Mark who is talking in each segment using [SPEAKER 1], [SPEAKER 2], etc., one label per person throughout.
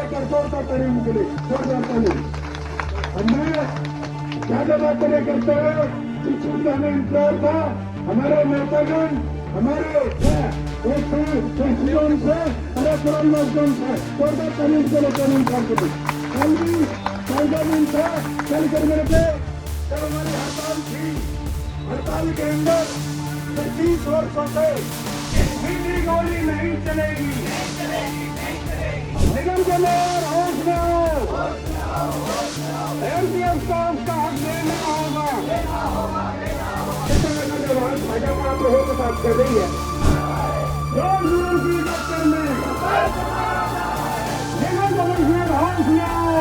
[SPEAKER 1] जोरदार ताली के लिए जोरदार ताली। हमने ज्यादा बात नहीं करते हुए जिस मुद्दा में इंतजार था, हमारे नेतागण हमारे जोन से अरे तुरंत लॉकडाउन से जोरदार ताली के लिए कानून कर दी। कल भी कानून था, कल कर मेरे पे जब हमारी हड़ताल थी, हड़ताल के अंदर 25 वर्षों से सीधी गोली नहीं चलेगी। निगम के लोग होश में आओ, एमपीएफ स्टाफ का हक देना होगा। भाजपा आप लोगों के साथ कर रही है जोर की टक्कर में निगम कमिश्नर होश में आओ।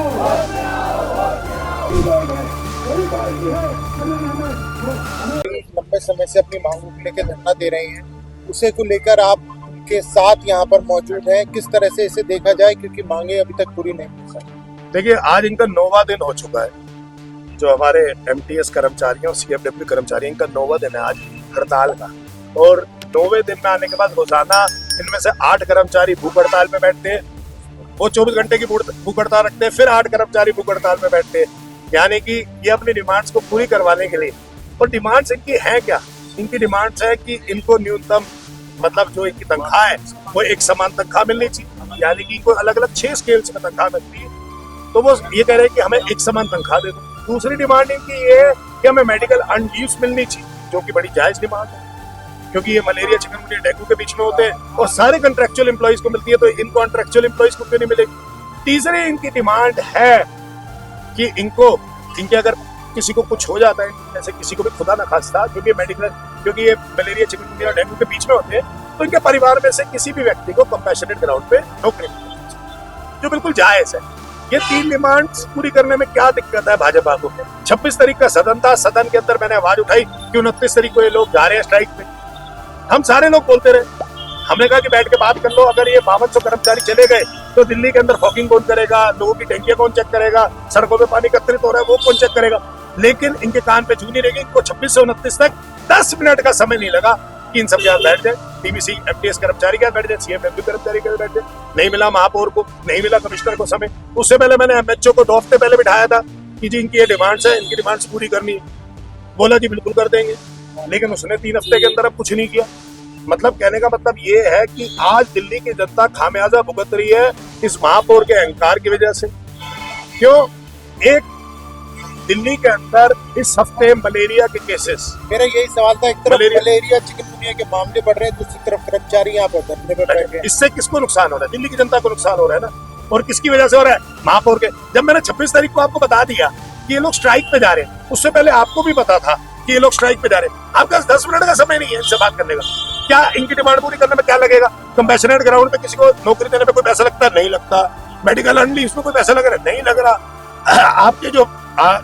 [SPEAKER 2] लंबे समय से अपनी मांगों को लेकर धरना दे रहे हैं, उसे को लेकर आप उनके साथ यहाँ पर मौजूद हैं। किस तरह से इसे देखा जाए, क्योंकि मांगे अभी तक पूरी नहीं हुई सर।
[SPEAKER 3] देखिए, आज इनका 9वां दिन हो चुका है। जो हमारे एमटीएस कर्मचारी और सीएफडब्ल्यू कर्मचारी, इनका 9वां दिन है आज हड़ताल का। और 9वें दिन में आने के बाद रोजाना इनमें से 8 कर्मचारी भूख हड़ताल पे बैठते हैं। वो 24 घंटे की भूख हड़ताल रखते हैं, फिर 8 कर्मचारी भूख हड़ताल पे बैठते हैं। यानी कि ये अपनी डिमांड्स को पूरी करवाने के लिए। और डिमांड्स इनकी है क्या? इनकी डिमांड्स है कि इनको न्यूनतम मतलब जो इनकी तनख्वाह है वो एक समान तनख्वाह मिलनी चाहिए। यानी कि इनको अलग अलग 6 स्केल्स में तनख्वाह मिलती है, तो वो ये कह रहे हैं कि हमें एक समान तनख्वाह दे दो। दूसरी डिमांड इनकी ये है कि हमें मेडिकल अनड्यूज मिलनी चाहिए, जो कि बड़ी जायज डिमांड है, क्योंकि ये मलेरिया, चिकनगुनिया, डेंगू के बीच में होते हैं और सारे कॉन्ट्रेक्चुअल एम्प्लॉइज को मिलती है, तो इन कॉन्ट्रेक्चुअल एम्प्लॉइज को क्यों नहीं मिलेगी। तीसरी इनकी डिमांड है कि इनके अगर किसी को कुछ हो जाता है, जैसे किसी को भी खुदा न खास्ता, क्योंकि ये मलेरिया, चिकनगुनिया, डेंगू के बीच में होते हैं, तो इनके परिवार में से किसी भी व्यक्ति को कंपैशनेट ग्राउंड पे नौकरी मिलनी चाहिए, जो बिल्कुल जायज है। ये 3 डिमांड्स पूरी करने में क्या दिक्कत है भाजपा को? 26 तारीख का सदन था, सदन के अंदर मैंने आवाज उठाई कि 29 तारीख को ये लोग जा रहे हैं स्ट्राइक पे। हम सारे लोग बोलते रहे, हमने कहा कि बैठ के बात कर लो। अगर ये 5200 कर्मचारी चले गए तो दिल्ली के अंदर फॉगिंग कौन करेगा, लोगों की टंकियां कौन चेक करेगा, सड़कों पे पानी एकत्रित हो रहा है वो कौन चेक करेगा? लेकिन इनके कान पे जू नहीं रहेगी। इनको 26 से 29 तक 10 मिनट का समय नहीं लगा कि इन सब यहाँ बैठ जाए। टीबीसी एमटीएस कर्मचारी क्या बैठ जाए, सीएफडब्ल्यू कर्मचारी क्या बैठ जाए। नहीं मिला महापौर को, नहीं मिला कमिश्नर को समय। उससे पहले मैंने एमएचओ को 2 हफ्ते पहले बिठाया था कि जी इनकी ये डिमांड्स है, इनकी डिमांड्स पूरी करनी है। बोला जी बिल्कुल कर देंगे, लेकिन उसने 3 हफ्ते के अंदर अब कुछ नहीं किया। मतलब कहने का मतलब ये है कि आज दिल्ली की जनता खामियाजा भुगत रही है इस महापौर के अहंकार की वजह से। क्यों? एक दिल्ली के अंदर इस हफ्ते मलेरिया के केसेस,
[SPEAKER 2] मेरा यही सवाल था, एक तरफ मलेरिया चिकनगुनिया के मामले बढ़ रहे हैं, दूसरी तरफ कर्मचारी यहाँ पर धरने पे बैठ गए।
[SPEAKER 3] इससे किसको नुकसान हो रहा है? दिल्ली की जनता को नुकसान हो रहा है ना। और किसकी वजह से हो रहा है? महापौर के। जब मैंने 26 तारीख को आपको बता दिया कि ये लोग स्ट्राइक पे जा रहे हैं, उससे पहले आपको भी पता था कि ये लोग स्ट्राइक पे जा रहे हैं। आपके पास 10 मिनट का समय नहीं है इनसे बात करने का। क्या इनकी डिमांड पूरी करने में क्या लगेगा? कंपैशनेट ग्राउंड पे किसी को नौकरी देने में कोई पैसा लगता है? नहीं लगता। मेडिकल अनलीव में कोई पैसा लग रहा है? नहीं लग रहा। आपके जो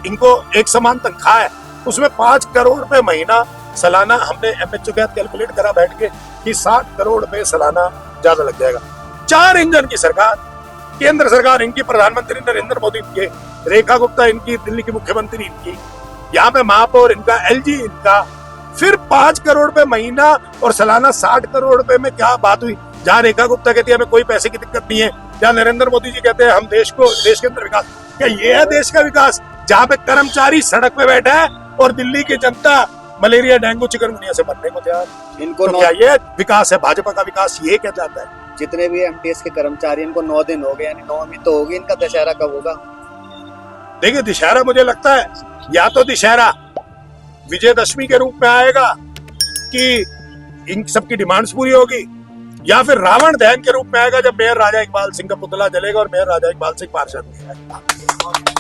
[SPEAKER 3] इनको एक समान तनख्वाह है, उसमें 5 करोड़ रुपए महीना सालाना हमने एमएचओ के साथ कैलकुलेट करा बैठ के कि 60 करोड़ रुपए सालाना ज्यादा लग जाएगा। 4 इंजन की सरकार, केंद्र सरकार इनकी, प्रधानमंत्री नरेंद्र मोदी इनके, रेखा गुप्ता इनकी, दिल्ली की मुख्यमंत्री इनकी, यहाँ पे महापौर इनका, एलजी इनका, फिर 5 करोड़ रुपए महीना और सालाना 60 करोड़ रुपए में क्या बात हुई? जहाँ रेखा गुप्ता कहती है हमें कोई पैसे की दिक्कत नहीं है, जहाँ नरेंद्र मोदी जी कहते हैं हम देश के अंदर विकास। क्या ये है देश का विकास? जहाँ पे कर्मचारी सड़क पे बैठा है और दिल्ली की जनता मलेरिया, डेंगू, चिकनगुनिया से मरने को तैयार।
[SPEAKER 2] इनको
[SPEAKER 3] तो क्या ये विकास है? भाजपा का विकास ये क्या चाहता है?
[SPEAKER 4] जितने भी एमटीएस के कर्मचारी, इनको 9 दिन हो गए, यानी 9वीं तो होगी। इनका दशहरा कब होगा?
[SPEAKER 3] देखिए, दशहरा मुझे लगता है या तो दशहरा विजयदशमी के रूप में आएगा कि इन सबकी डिमांड्स पूरी होगी, या फिर रावण दहन के रूप में आएगा जब मेयर राजा इकबाल सिंह का पुतला जलेगा और मेयर राजा इकबाल सिंह पार्षद नहीं आएगा।